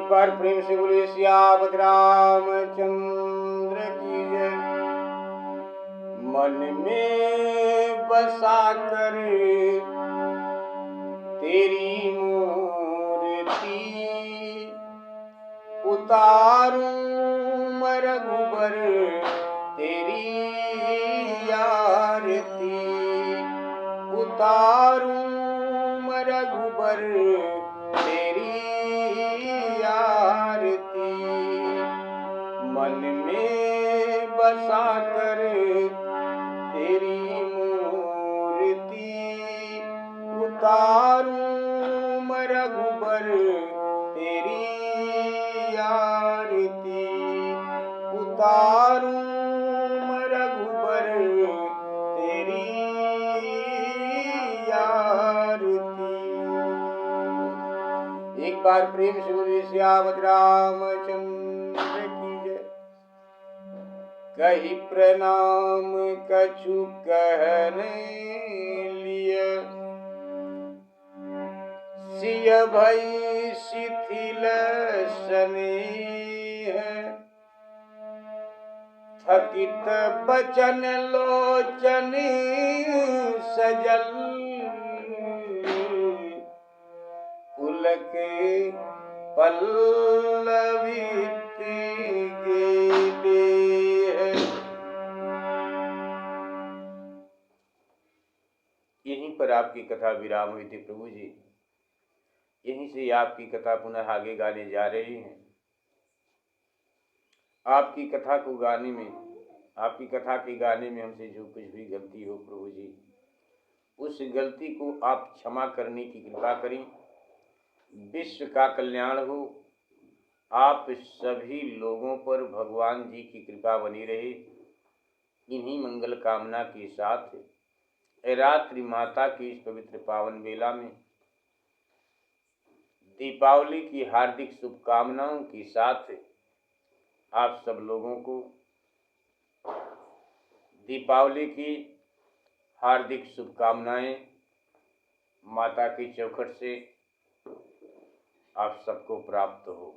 बार प्रेम से बोले सियावत रामचंद्र की जय। मन में बसा कर तेरी मूर्ति उतारूं मैं रघुबर तेरी आरती, उतारूं मैं रघुबर तेरी आरती। मन में बसा कर तेरी मूर्ति उतारूं मैं रघुबर तेरी आरती, उतारूं मैं रघुबर तेरी आरती। एक बार प्रेम से बोले सियावत रामचंद्र की जय। कही प्रणाम कछु कहने लिए, सिय भई शिथिल स्नेह। थकित बचन लोचन सजल, पुलक पल्लवित गे है। यहीं पर आपकी कथा विराम हुई थी प्रभु जी। यहीं से आपकी कथा पुनः आगे गाने जा रही है। आपकी कथा को गाने में, आपकी कथा के गाने में हमसे जो कुछ भी गलती हो प्रभु जी, उस गलती को आप क्षमा करने की कृपा करें। विश्व का कल्याण हो, आप सभी लोगों पर भगवान जी की कृपा बनी रहे। इन्हीं मंगल कामना के साथ रात्रि माता की इस पवित्र पावन बेला में दीपावली की हार्दिक शुभकामनाओं के साथ आप सब लोगों को दीपावली की हार्दिक शुभकामनाएं माता की चौखट से आप सबको प्राप्त हो।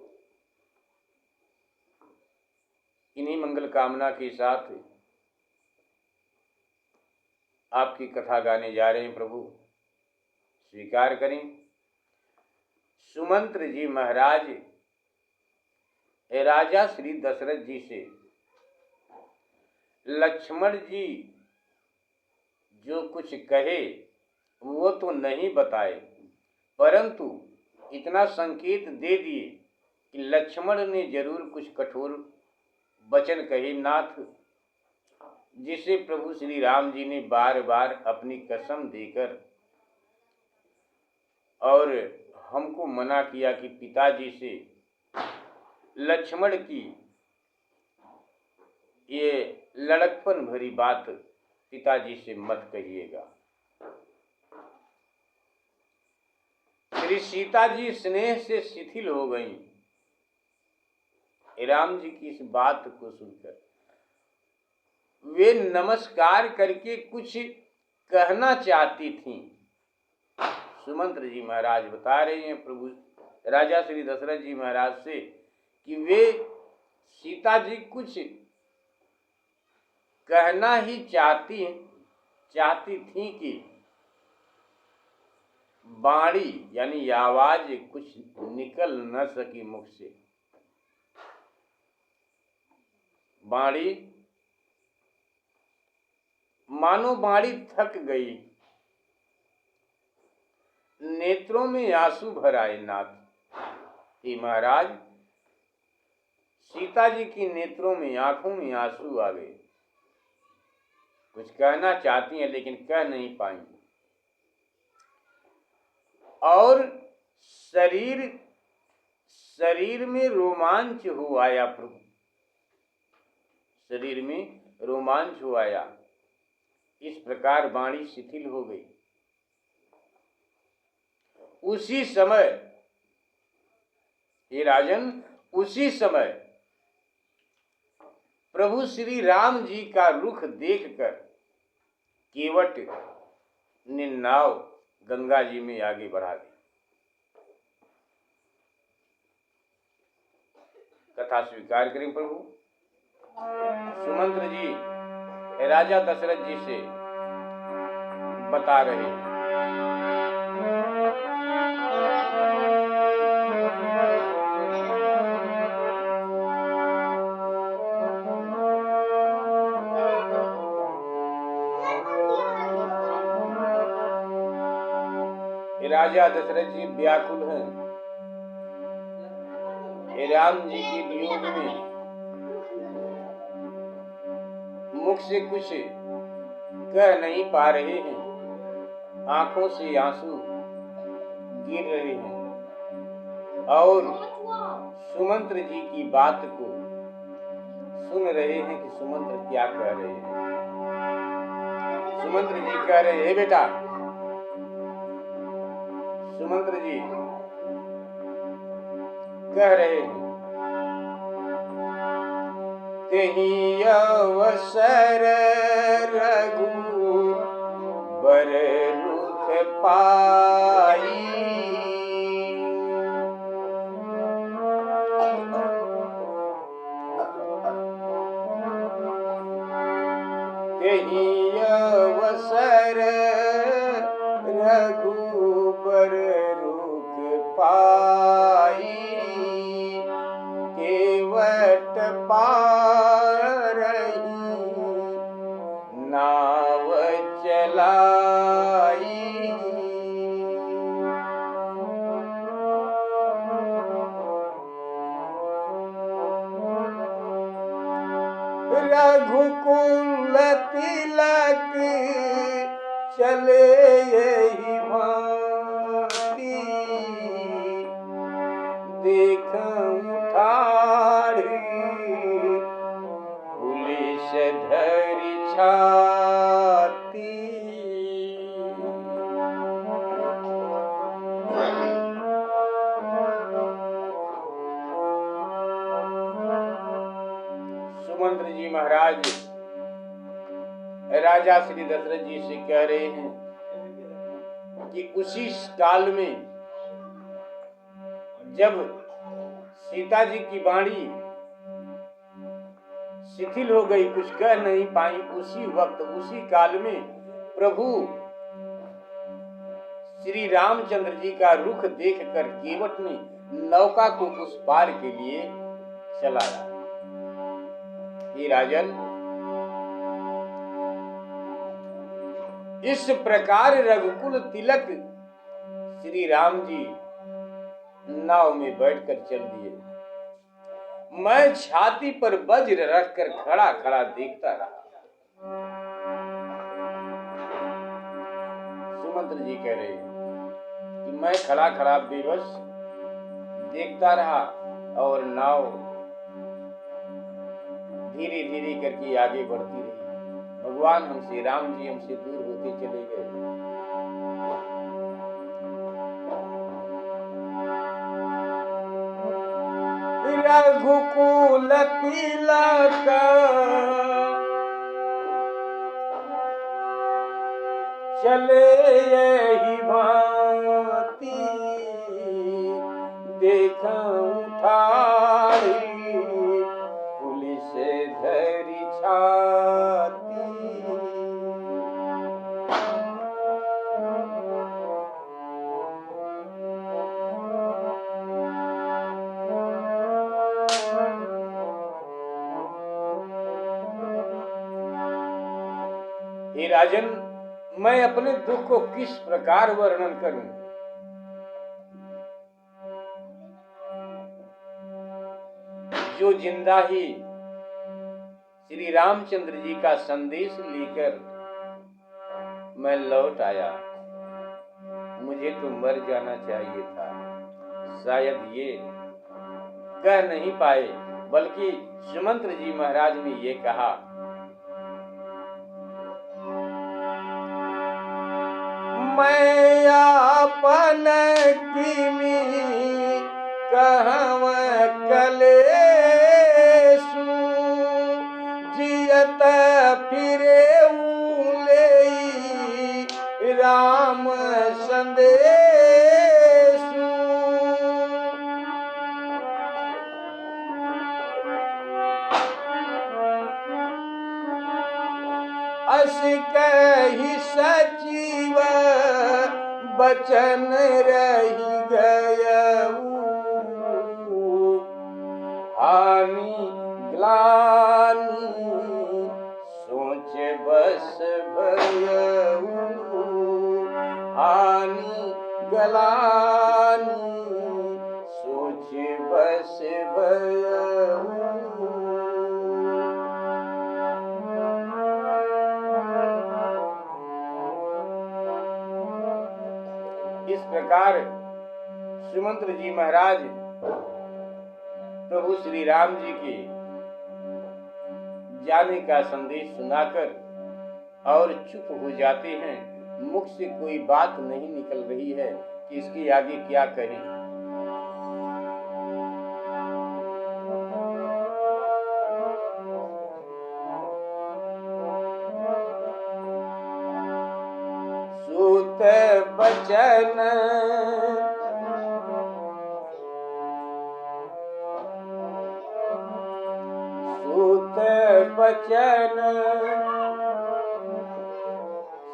इन्हीं मंगल कामना के साथ आपकी कथा गाने जा रहे हैं प्रभु, स्वीकार करें। सुमंत्र जी महाराज राजा श्री दशरथ जी से लक्ष्मण जी जो कुछ कहे वो तो नहीं बताए, परंतु इतना संकेत दे दिए कि लक्ष्मण ने जरूर कुछ कठोर वचन कहे नाथ, जिसे प्रभु श्री राम जी ने बार बार अपनी कसम देकर और हमको मना किया कि पिताजी से लक्ष्मण की ये लड़कपन भरी बात पिताजी से मत कहिएगा। श्री सीता जी स्नेह से शिथिल हो गईं। राम जी की इस बात को सुनकर वे नमस्कार करके कुछ कहना चाहती थीं। सुमंत्र जी महाराज बता रहे हैं प्रभु राजा श्री दशरथ जी महाराज से कि वे सीता जी कुछ कहना ही चाहती थी कि वाणी यानी आवाज कुछ निकल न सकी मुख से। वाणी मानो वाणी थक गई, नेत्रों में आंसू भर आए नाथ। कि महाराज सीता जी की नेत्रों में, आंखों में आंसू आ गए। कुछ कहना चाहती हैं लेकिन कह नहीं पाएंगी। और शरीर में रोमांच हो आया प्रभु, शरीर में रोमांच हो आया। इस प्रकार वाणी शिथिल हो गई। उसी समय हे राजन, उसी समय प्रभु श्री राम जी का रुख देखकर केवट ने नाव गंगा जी में आगे बढ़ा दी। कथा स्वीकार करें प्रभु। सुमंत्र जी राजा दशरथ जी से बता रहे हैं। राजा दशरथ जी व्याकुल हैं राम जी के वियोग में, मुख से कुछ कह नहीं पा रहे हैं, आंखों से आंसू गिर रहे हैं और सुमंत्र जी की बात को सुन रहे हैं कि सुमंत्र क्या कह रहे हैं। सुमंत्र जी कह रहे हैं, बेटा सुमंत्र जी कह रहे हैं, तेहि अवसर रघुबर रुख पाई, तेहि अवसर रघुबर रुख पाई, केवट पारही नाव चलाई। रघुकुल तिलक चले यही भांति, देखूं ठाढ़ी पुलिस धरि छाती। सुमंत्र जी महाराज राजा श्री दशरथ जी से कह रहे हैं कि उसी काल में जब सीता जी की वाणी शिथिल हो गई, कुछ कह नहीं पाई, उसी वक्त उसी काल में प्रभु श्री रामचंद्र जी का रुख देखकर केवट ने नौका को उस पार के लिए चलाया। हे राजन, इस प्रकार रघुकुल तिलक श्री राम जी नाव में बैठकर चल दिए। मैं छाती पर वज्र रखकर खड़ा खड़ा देखता रहा। सुमंत्र जी कह रहे हैं कि मैं खड़ा खड़ा बेबस देखता रहा और नाव धीरे धीरे करके आगे बढ़ती रही। भगवान हमसे, राम जी हमसे दूर होते चले गए। रघुकुल तिलक चले यही भांति, देखूं ठाढ़ी पुलिस धरि छाती। हे राजन, मैं अपने दुख को किस प्रकार वर्णन करूं? जो जिंदा ही श्री रामचंद्र जी का संदेश लेकर मैं लौट आया, मुझे तो मर जाना चाहिए था। शायद ये कह नहीं पाए, बल्कि सुमंत्र जी महाराज ने ये कहा, मैं आपन किमी कहव कलेसु, जियत फिरे लेई राम संदेशु। बचन रही गयऊ, हानि ग्लानि सोच बस भयऊ, हानि ग्लानि सोच बस भयऊ। इस प्रकार सुमंत्र जी महाराज प्रभु श्री राम जी के जाने का संदेश सुनाकर और चुप हो जाते हैं। मुख से कोई बात नहीं निकल रही है कि इसके आगे क्या कहें। सूत बचन बचन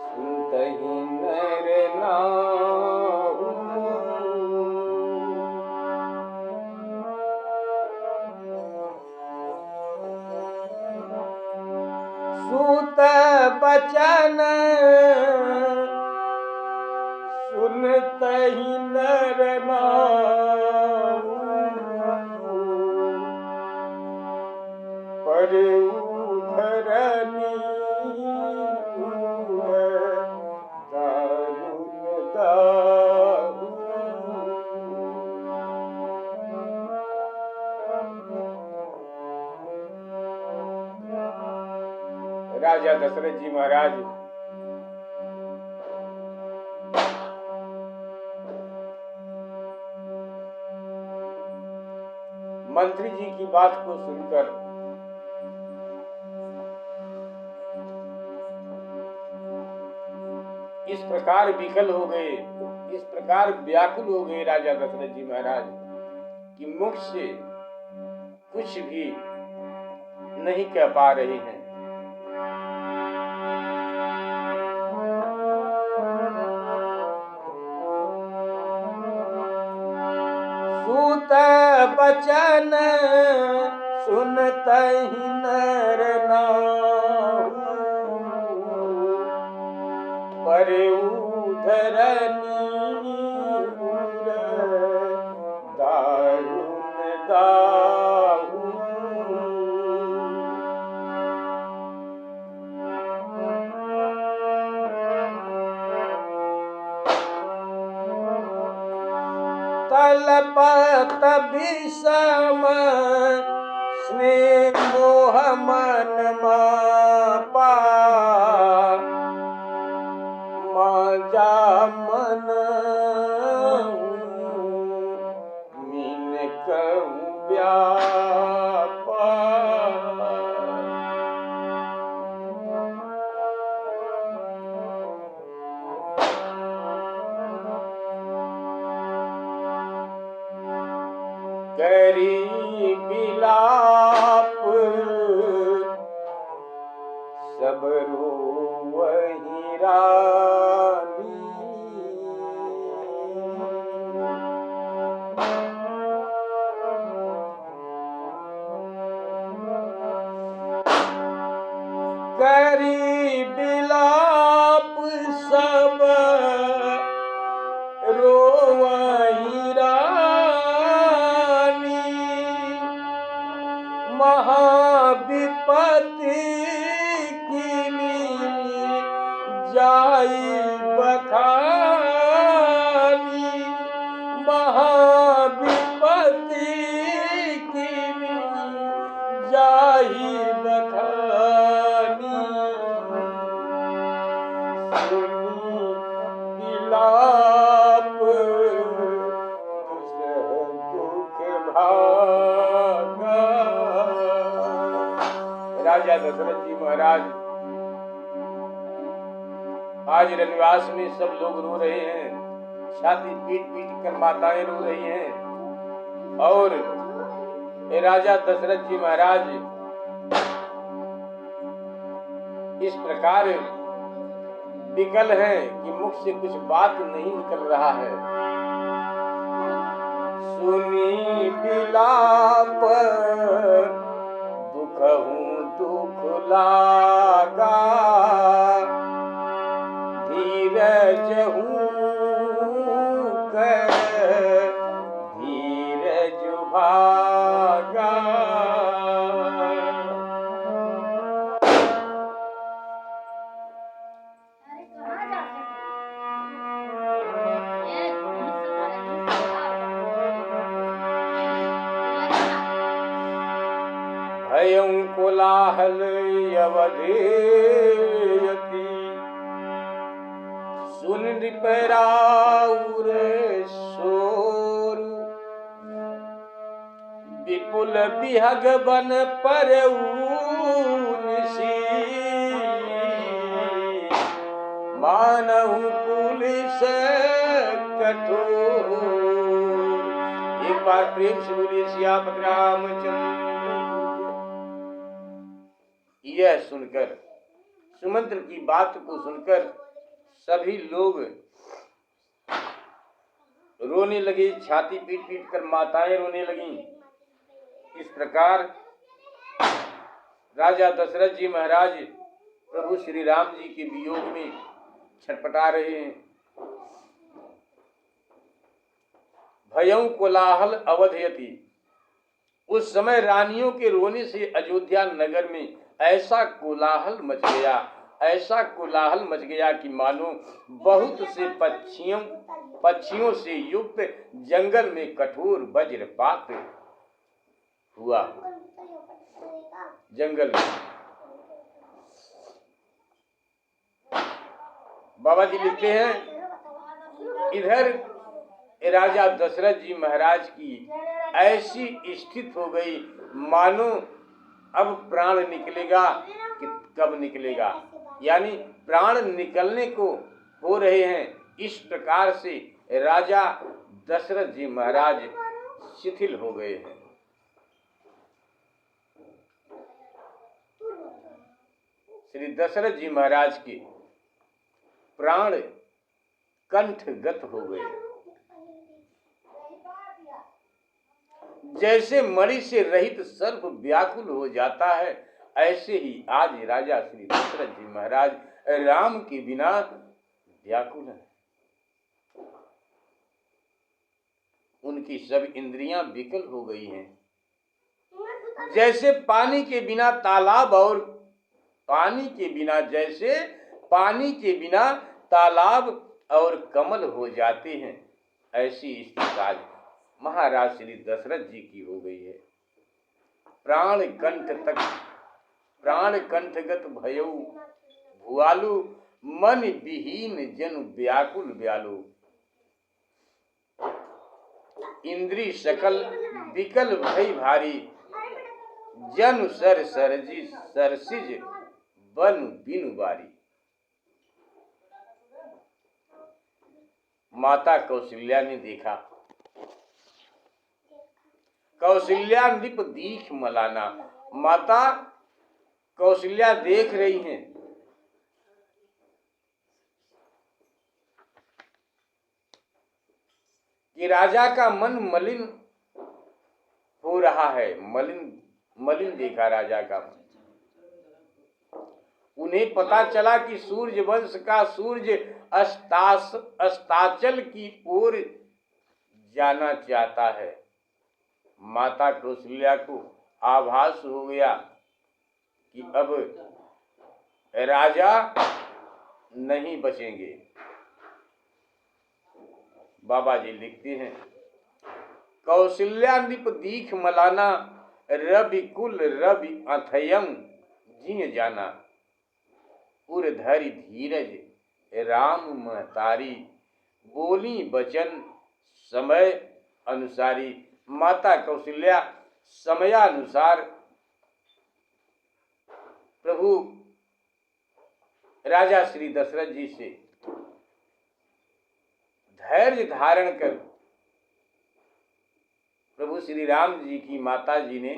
सुनतहि नर नाहु, सूत बचन सुनतहि नर नाहु, पर उधरनी दारुण दाहु। राजा दशरथ जी महाराज मंत्री जी की बात को सुनकर इस प्रकार विकल हो गए, इस प्रकार व्याकुल हो गए राजा दशरथ जी महाराज कि मुख से कुछ भी नहीं कह पा रहे हैं। सूत बचन सुनतहि नर नाहु, पर उधरनी दारुण दाहु। तलपत विषम स्नेह मोह मन मापा, माजा मन मीन कहूँ व्यापा। करी बिलाप सब रोवहि रानी, करी बिलाप सब रोवहि रानी, महाविपत्ति जाई बखानी, महाविपत्ति की जाई बखानी। सुनी विलाप दुख भागा। राजा दशरथ जी महाराज आज रनिवास में सब लोग रो रहे हैं, छाती पीट पीट कर माताएं रो रही हैं, और राजा दशरथ जी महाराज इस प्रकार विकल हैं कि मुख से कुछ बात नहीं निकल रहा है। सुनी बिलाप दुखहूँ दुख लागा, धीरज हूँ धीरज भागा। भयं कोलाहल अवधेयति, सुन नृपराउर सोरु, विपुल बिहग बन परऊ निसी, मानहु पुलिस कठोर। एक बार प्रेम से बोलिए सियापति रामचंद्र। यह सुनकर, सुमंत्र की बात को सुनकर सभी लोग रोने लगे, छाती पीट पीट कर माताएं रोने लगीं। इस प्रकार राजा दशरथ जी महाराज प्रभु श्री राम जी के वियोग में छटपटा रहे हैं। भयं कोलाहल अवधयति, उस समय रानियों के रोने से अयोध्या नगर में ऐसा कोलाहल मच गया, ऐसा कोलाहल मच गया कि मानो बहुत से पक्षियों से युक्त जंगल में कठोर वज्रपात हुआ। जंगल में बाबा जी लिखते हैं, इधर राजा दशरथ जी महाराज की ऐसी स्थिति हो गई मानो अब प्राण निकलेगा कि कब निकलेगा, यानी प्राण निकलने को हो रहे हैं। इस प्रकार से राजा दशरथ जी महाराज शिथिल हो गए हैं। श्री दशरथ जी महाराज के प्राण कंठगत हो गए। जैसे मणि से रहित सर्प व्याकुल हो जाता है, ऐसे ही आज राजा श्री दशरथ जी महाराज राम के बिना व्याकुल हैं। उनकी सब इंद्रियां विकल हो गई हैं। जैसे पानी के बिना तालाब और पानी के बिना तालाब और कमल हो जाते हैं, ऐसी स्थिति आज महाराज श्री दशरथ जी की हो गई है। प्राण कंठगत भयऊ भुआलु, मन विहीन जन व्याकुल व्यालु। इंद्री सकल विकल भई भारी, जन सरसिज बन बिनु बारी। माता कौशल्या ने देखा, कौशल्या नृप दीख मलाना। माता कौशल्या देख रही हैं कि राजा का मन मलिन हो रहा है। मलिन देखा राजा का मन। उन्हें पता चला कि सूर्य वंश का सूर्य अस्ताचल की ओर जाना चाहता है। माता कौशल्या को आभास हो गया कि अब राजा नहीं बचेंगे। बाबा जी लिखते हैं, कौशल्या नृप दीख मलाना, रवि कुल रवि अथयम जिय जाना। उर धरि धीरज राम महतारी, बोली बचन समय अनुसारी। माता कौशल्या समयानुसार प्रभु राजा श्री दशरथ जी से धैर्य धारण कर, प्रभु श्री राम जी की माता जी ने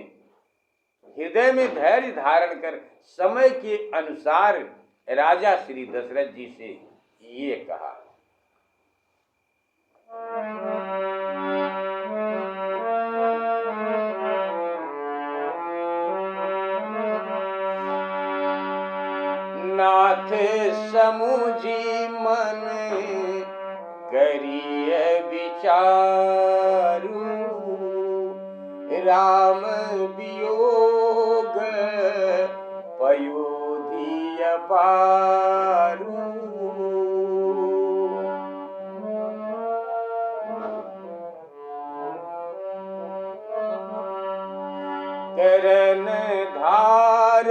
हृदय में धैर्य धारण कर समय के अनुसार राजा श्री दशरथ जी से ये कहा। नाथ समुझी मन करिय विचारु, राम वियोग पयोधि अपारु। करन धार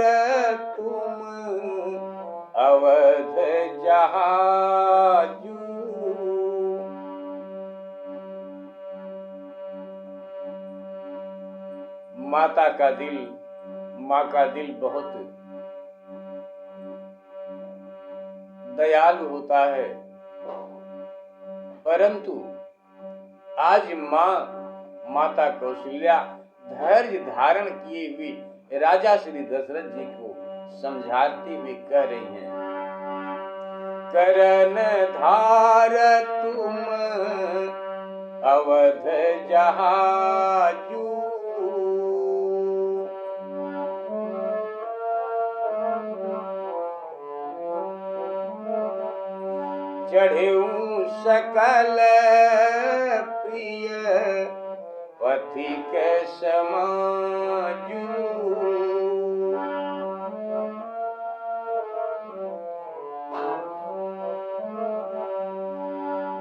तुम अवध जहाजू, माता का दिल, माँ का दिल बहुत दयालु होता है, परंतु आज माता कौशल्या धैर्य धारण किए हुए राजा श्री दशरथ जी को समझाते हुए कह रही हैं, करन धार तुम अवध जहाजू, चढ़ेऊ सकल प्रिय पथिक समाजू।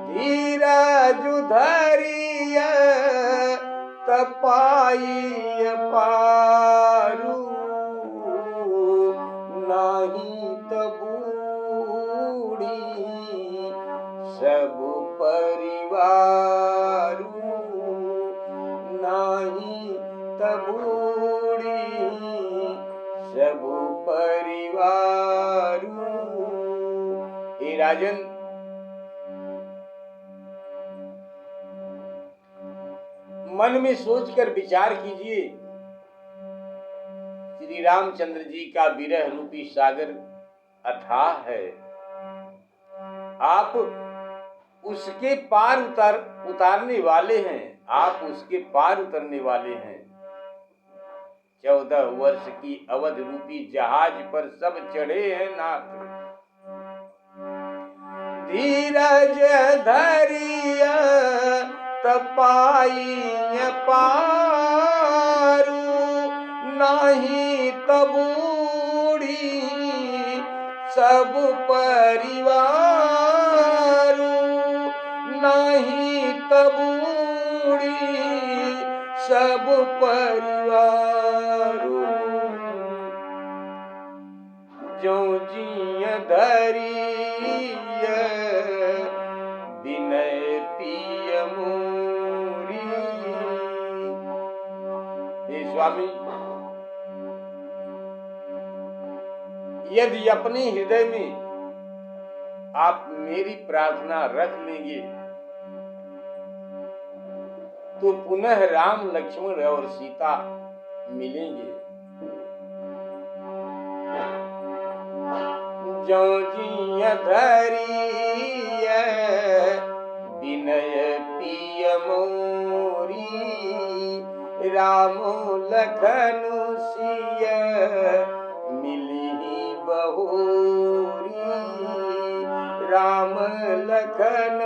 धीरज धरिय तपाई पारू, नाही तबूड़ी सब परिवारू, नाही तबूड़ी सब परिवारू। हे राजन, मन में सोचकर विचार कीजिए, श्री रामचंद्र जी का विरह रूपी सागर अथाह है, आप उसके पार उतारने वाले हैं, आप उसके पार उतरने वाले हैं। 14 वर्ष की अवध रूपी जहाज पर सब चढ़े हैं नाथ, धीरज धरिय तपाई पारू, नाही तबूड़ी सब परिवारू, नाही तबूड़ी सब परिवारू। जो जिय धरिय विनय पिय मोरी। हे स्वामी, यदि अपने हृदय में आप मेरी प्रार्थना रख लेंगे तो पुनः राम लक्ष्मण और सीता मिलेंगे। जो जिय धरिय विनय पिय मोरी, राम लखन सिय मिली बहोरी, राम लखन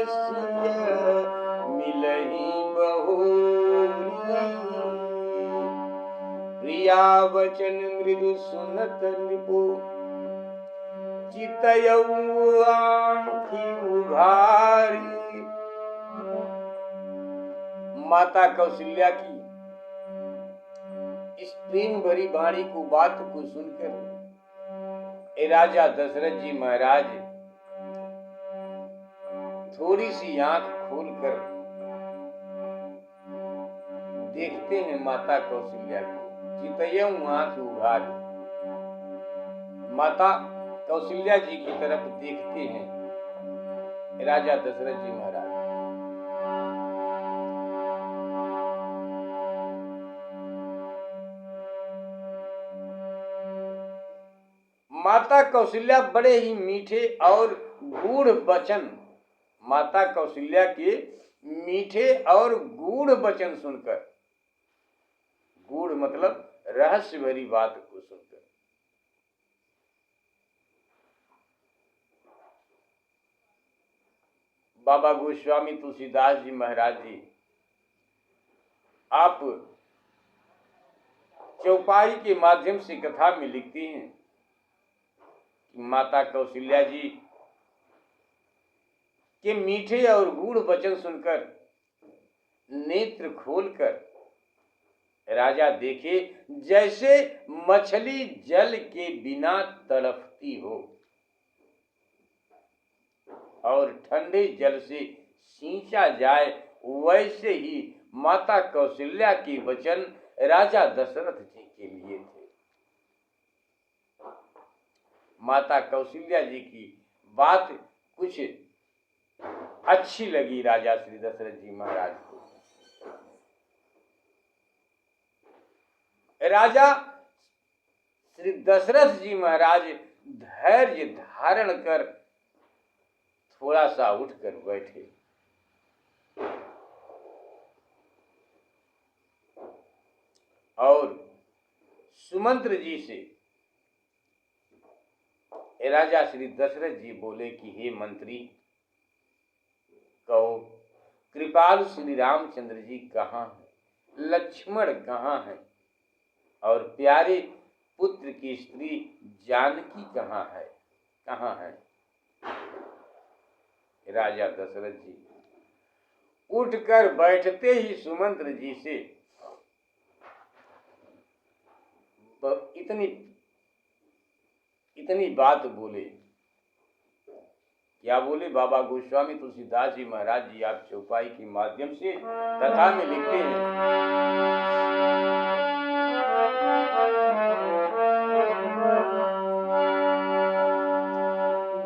सिय मिलही बहोरी। प्रिया वचन मृदु सुनत निपो, चितयऊ आँखि उघारी। माता कौशल्या की इस प्रेम भरी वाणी को, बात को सुनकर राजा दशरथ जी महाराज थोड़ी सी आंख खोलकर देखते हैं माता कौशल्या को। चितयऊ आंख उघारी, माता कौशल्या जी की तरफ देखते हैं राजा दशरथ जी महाराज। माता कौशल्या बड़े ही मीठे और गूढ़ वचन, माता कौशल्या के मीठे और गूढ़ वचन सुनकर, गूढ़ मतलब रहस्य भरी बात को सुनकर, बाबा गोस्वामी तुलसीदास जी महाराज जी आप चौपाई के माध्यम से कथा में लिखते हैं कि माता कौशल्या जी के मीठे और गूढ़ वचन सुनकर नेत्र खोलकर राजा देखे जैसे मछली जल के बिना तड़पती हो और ठंडे जल से सींचा जाए, वैसे ही माता कौशल्या के वचन राजा दशरथ जी के लिए थे। माता कौशल्या जी की बात कुछ अच्छी लगी राजा श्री दशरथ जी महाराज को। राजा श्री दशरथ जी महाराज धैर्य धारण कर थोड़ा सा उठकर बैठे और सुमंत्र जी से राजा श्री दशरथ जी बोले कि हे मंत्री, कहो कृपालु श्री रामचंद्र जी कहाँ हैं, लक्ष्मण कहाँ हैं और प्यारे पुत्र की स्त्री जानकी कहाँ है, कहाँ है। राजा दशरथ जी उठकर बैठते ही सुमंत्र जी से इतनी बात बोले। क्या बोले? बाबा गोस्वामी तुलसीदास जी महाराज जी आप चौपाई के माध्यम से कथा में लिखते हैं,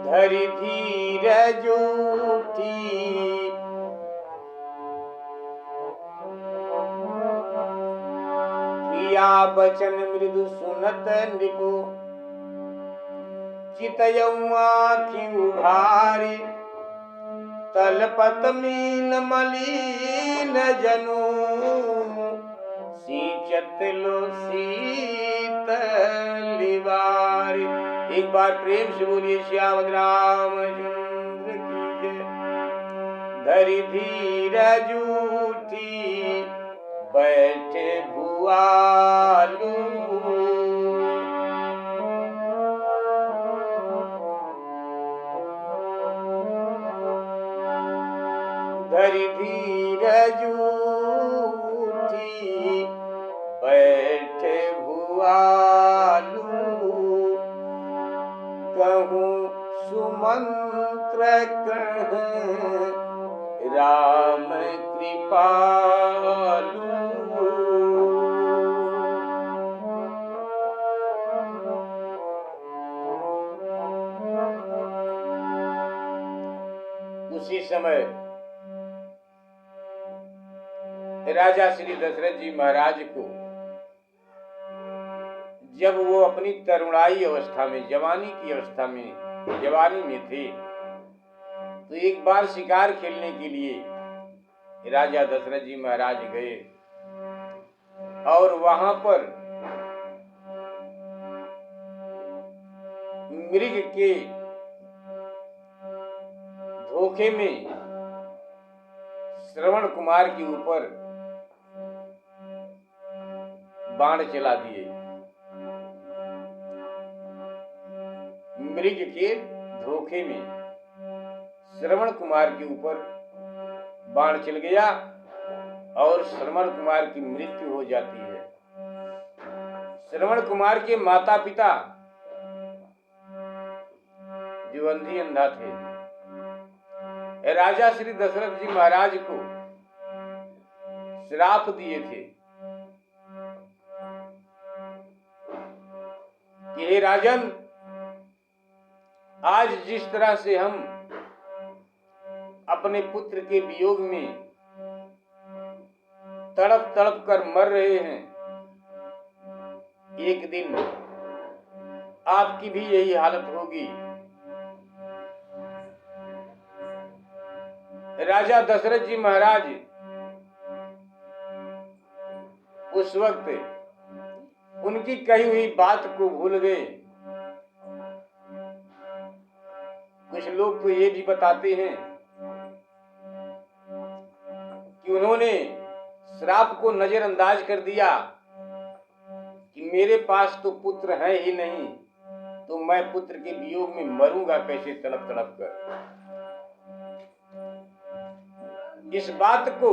धरि धीरज उठी प्रिया बचन मृदु सुनत नृपो, चितयऊ आँखि उघारी तलपत मीन मलिन जनु, सींचत लो शीतल बारी। एक बार प्रेम से बोलिए श्याम रामचंद्र की जय। धरि धीरज उठी बैठे भुआलू, धरि धीरज उठी बैठे भुआलू, कहूँ सुमंत्र कह राम कृपालु। उसी समय राजा श्री दशरथ जी महाराज को जब वो अपनी तरुणाई अवस्था में, जवानी की अवस्था में, जवानी में थे, तो एक बार शिकार खेलने के लिए राजा दशरथ जी महाराज गए और वहां पर मृग के धोखे में श्रवण कुमार के ऊपर बाण चला दिए। मृग के धोखे में श्रवण कुमार के ऊपर बाण चल गया और श्रवण कुमार की मृत्यु हो जाती है। श्रवण कुमार के माता पिता जो अंधी अंधा थे, राजा श्री दशरथ जी महाराज को श्राप दिए थे कि हे राजन, आज जिस तरह से हम अपने पुत्र के वियोग में तड़प तड़प कर मर रहे हैं, एक दिन आपकी भी यही हालत होगी। राजा दशरथ जी महाराज उस वक्त उनकी कही हुई बात को भूल गए। कुछ लोग तो ये भी बताते हैं कि उन्होंने श्राप को नजरअंदाज कर दिया कि मेरे पास तो पुत्र है ही नहीं, तो मैं पुत्र के वियोग में मरूंगा कैसे तड़प तड़प कर। इस बात को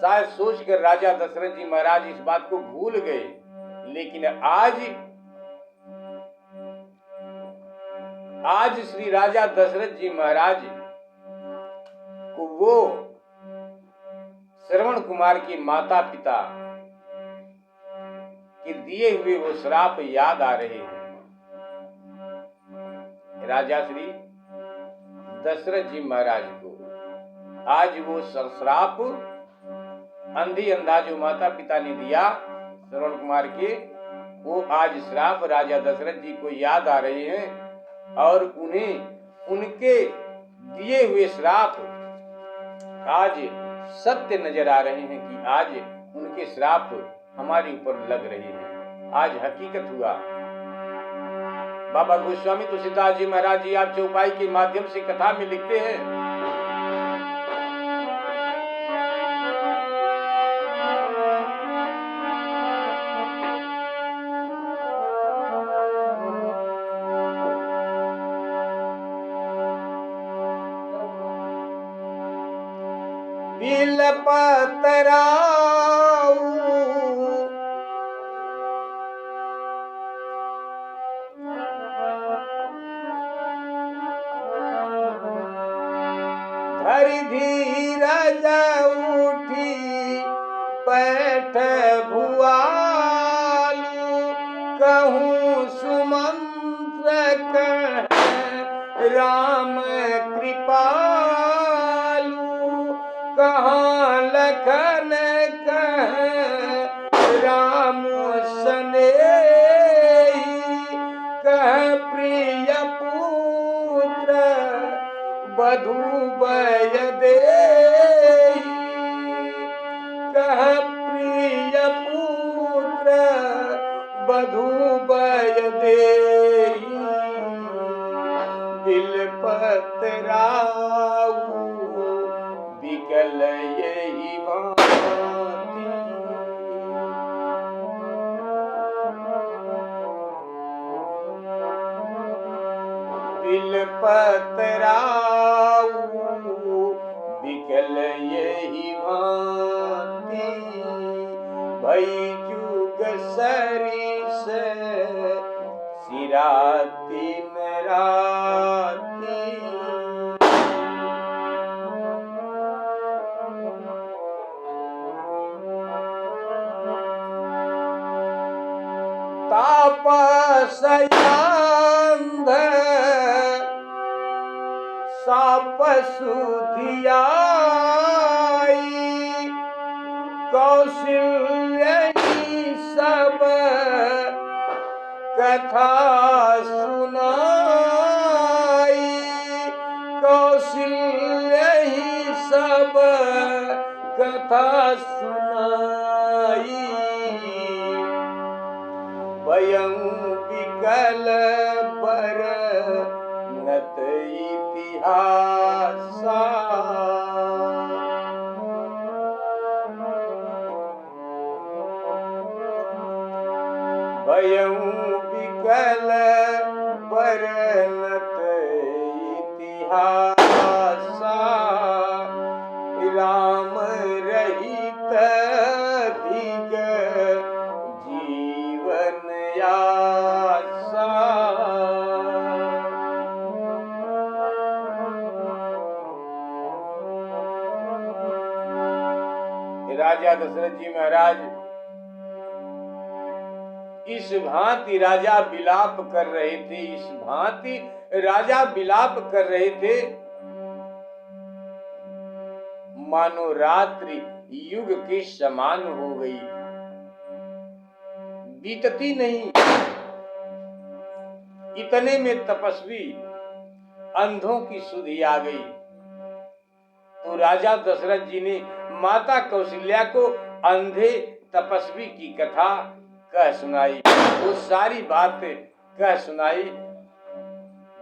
शायद सोचकर राजा दशरथ जी महाराज इस बात को भूल गए। लेकिन आज श्री राजा दशरथ जी महाराज को वो श्रवण कुमार के माता पिता के दिए हुए वो श्राप याद आ रहे हैं। राजा श्री दशरथ जी महाराज को आज वो श्राप अंधी अंधा जो माता पिता ने दिया श्रवण कुमार के, वो आज श्राप राजा दशरथ जी को याद आ रहे हैं और उन्हें उनके दिए हुए श्राप आज सत्य नजर आ रहे हैं कि आज उनके श्राप हमारे ऊपर लग रहे हैं। आज हकीकत हुआ। बाबा गोस्वामी तुलसीदास जी महाराज जी आप चौपाई के माध्यम से कथा में लिखते हैं, बिलपतराऊ धरि धीरज उठी पैठ भुआलू, कहूँ सुमंत्र कह राम कृपालू, कहाँ लखन कह राम सनेही, कह प्रिय पुत्र बधू बय देही, कह प्रिय पुत्र बधू बय देही, बिलपतराऊ बिकल यही भांति। बिलपतराऊ बिकल यही भांति, भई जुग सरिस सिराती नराती, तापसयांध साप सुधियाई, कौशल्यी सब कथा सुनाई, कौशल्यी सब कथा सुनाई, वयं विकल बर नत इतिहासा, वयं विकल बर नत इतिहासा, राम रहित धिग जीवन आसा। राजा दशरथ जी महाराज इस भांति राजा विलाप कर रहे थे, इस भांति राजा विलाप कर रहे थे मानो रात्रि युग के समान हो गई, बीतती नहीं। इतने में तपस्वी अंधों की सुधि आ गई। राजा दशरथ जी ने माता कौशल्या को अंधे तपस्वी की कथा कह सुनाई। वो सारी बात कह सुनाई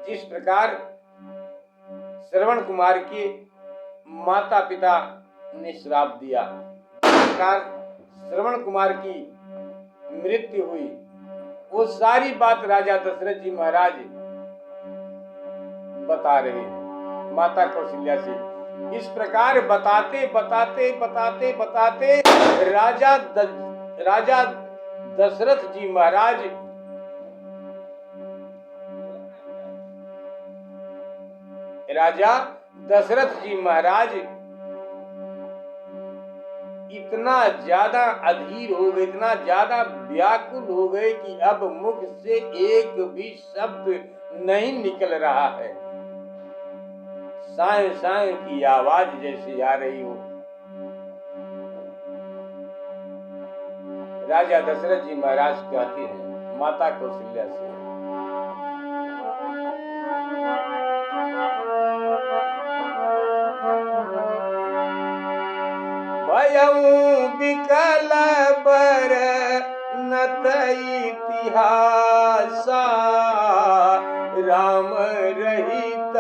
जिस प्रकार श्रवण कुमार के माता पिता ने श्राप दिया, जिस प्रकार श्रवण कुमार की मृत्यु हुई, वो सारी बात राजा दशरथ जी महाराज बता रहे हैं माता कौशल्या से। इस प्रकार बताते बताते बताते बताते राजा दशरथ जी महाराज इतना ज्यादा अधीर हो गए, इतना ज्यादा व्याकुल हो गए कि अब मुख से एक भी शब्द नहीं निकल रहा है। साए साए की आवाज जैसी आ रही हो। राजा दशरथ जी महाराज कहते हैं माता कौशल्या से, भयऊ विकल बर नत इतिहासा, राम रहित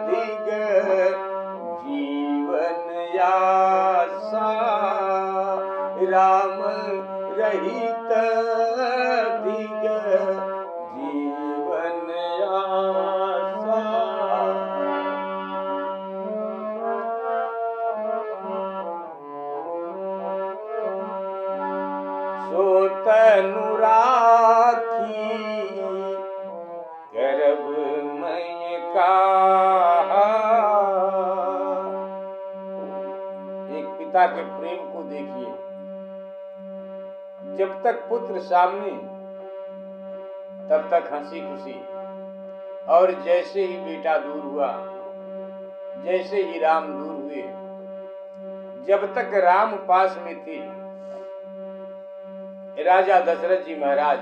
दिग जीवन यासा, राम रहित दिग जीवन यासा। सो तनु राखी गर्भ मय काहा। एक पिता के प्रेम को देखिए, जब तक पुत्र सामने तब तक हंसी खुशी, और जैसे ही बेटा दूर हुआ, जैसे ही राम दूर हुए, जब तक राम पास में थे राजा दशरथ जी महाराज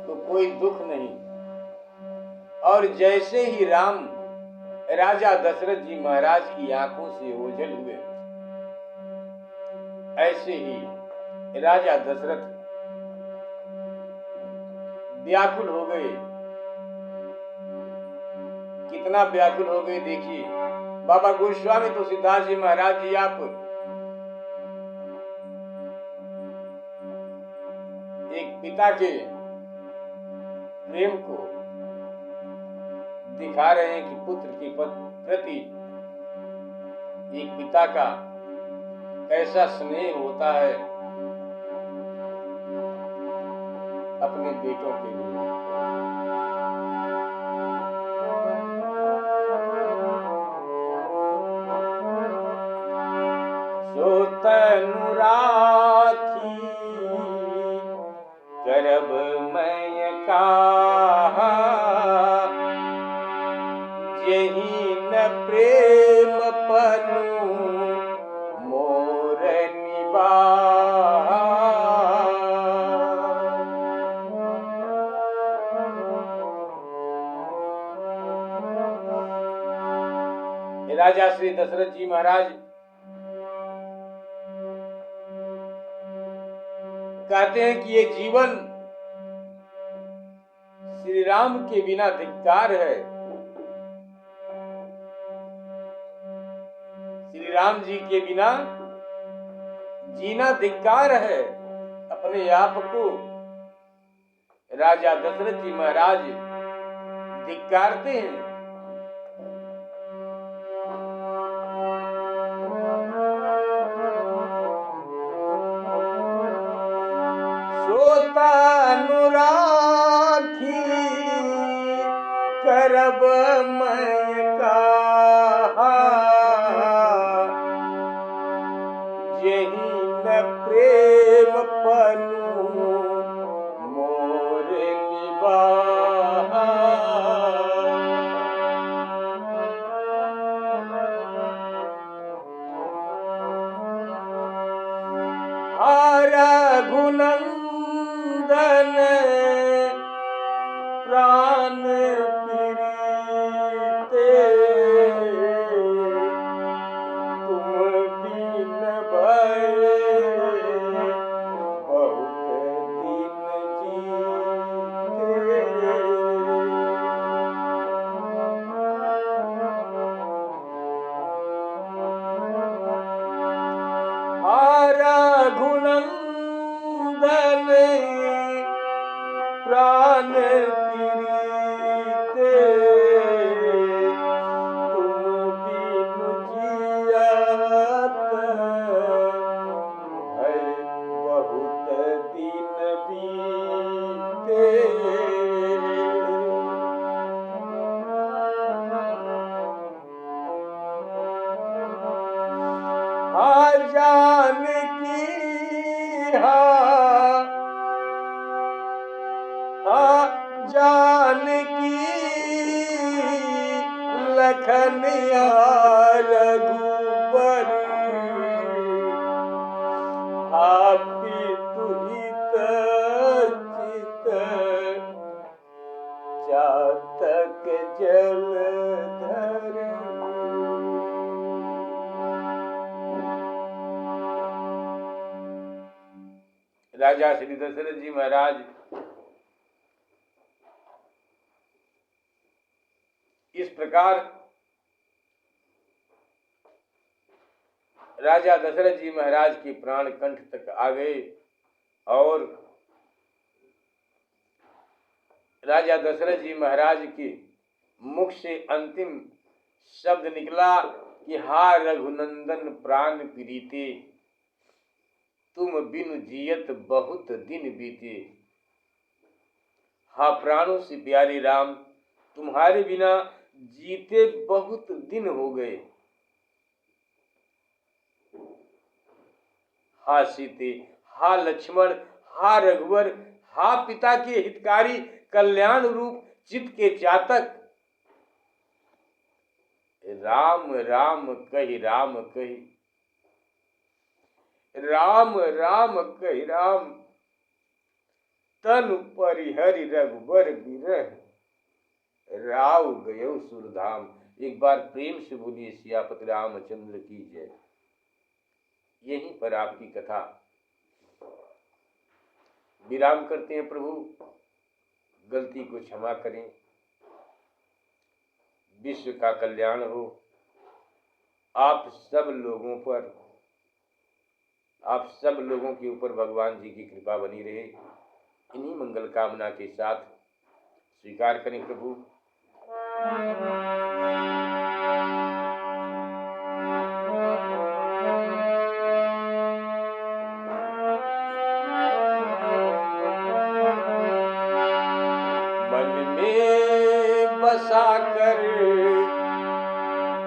तो कोई दुख नहीं, और जैसे ही राम राजा दशरथ जी महाराज की आंखों से ओझल हुए, ऐसे ही राजा दशरथ व्याकुल हो गए। कितना व्याकुल हो गए देखिए। बाबा गोस्वामी तुलसीदास जी महाराज जी आप एक पिता के प्रेम को दिखा रहे हैं कि पुत्र के प्रति एक पिता का कैसा स्नेह होता है अपने बेटों के लिए। सो तनु राखी गर्भ मय काहा, जेहि न प्रेम पनु मोर निबाहा। राजा श्री दशरथ जी महाराज कहते हैं कि ये जीवन श्री राम के बिना धिक्कार है। श्री राम जी के बिना जीना धिक्कार है। अपने आप को राजा दशरथ जी महाराज धिक्कारते हैं। तनु राखी करब मैं काहा, जेहि न प्रेम पनु मोर निबाहा। रघुनंदन प्राण प्रीते, हाँ जानकी हाँ हाँ जानकी लखन रघुबर आपी तुहित चित चातक जलधर। राजा श्री दशरथ जी महाराज इस प्रकार राजा दशरथ जी महाराज के प्राण कंठ तक आ गए और राजा दशरथ जी महाराज के मुख से अंतिम शब्द निकला कि हा रघुनंदन प्राण प्रीते तुम बिनु जियत बहुत दिन बीते। हा प्राणों से प्यारे राम, तुम्हारे बिना जीते बहुत दिन हो गए। हा सीते, हा लक्ष्मण, हा रघुवर, हा पिता के हितकारी कल्याण रूप चित्त के चातक, राम राम कहि राम कहि, राम राम कहि राम, तनु परिहरि रघुबर बिरह, राव गयो सुरधाम। एक बार प्रेम से बोलिए सियापति रामचंद्र की जय। यहीं पर आपकी कथा विराम करते हैं। प्रभु गलती को क्षमा करें, विश्व का कल्याण हो, आप सब लोगों पर, आप सब लोगों के ऊपर भगवान जी की कृपा बनी रहे। इन्हीं मंगल कामना के साथ स्वीकार करें प्रभु। मन में बसा कर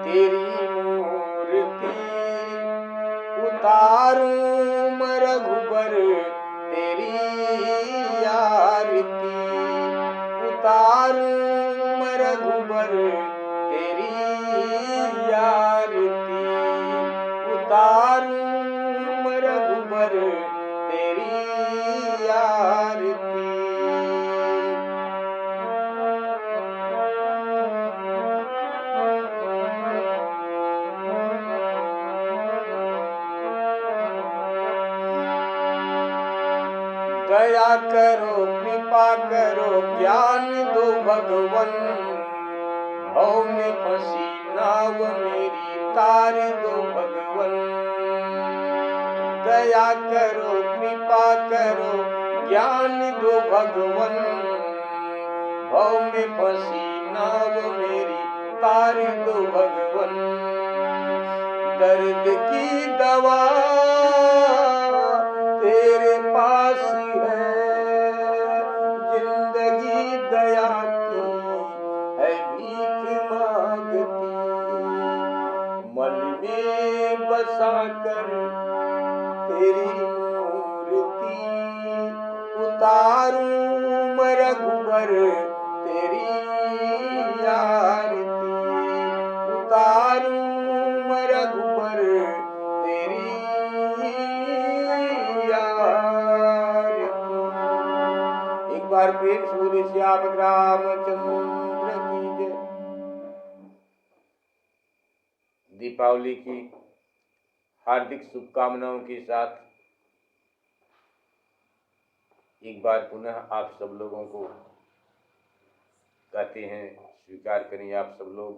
तेरी मूर्ति उतारूं मैं रघुबर तेरी आरती, उतारूं मैं रघुबर तेरी आरती, उतारूं मैं रघुबर तेरी आरती। दया करो कृपा करो ज्ञान दो भगवन, भव में फंसी नाव मेरी तार दो भगवन। दया करो कृपा करो ज्ञान दो भगवन, भव में फंसी नाव मेरी तार दो भगवन। दर्द की दवा तेरे पास है, जिंदगी दया की है भीख मांगती। मन में बसा कर तेरी मूर्ति उतारूं मैं रघुबर तेरी आरती, उतारूं मैं रघुबर तेरी आरती। एक बार प्रेम से बोले सियापति रामचंद्र की जय। दीपावली की हार्दिक शुभकामनाओं के साथ एक बार पुनः आप सब लोगों को कहते हैं, स्वीकार करें आप सब लोग।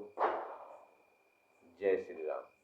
जय श्री राम।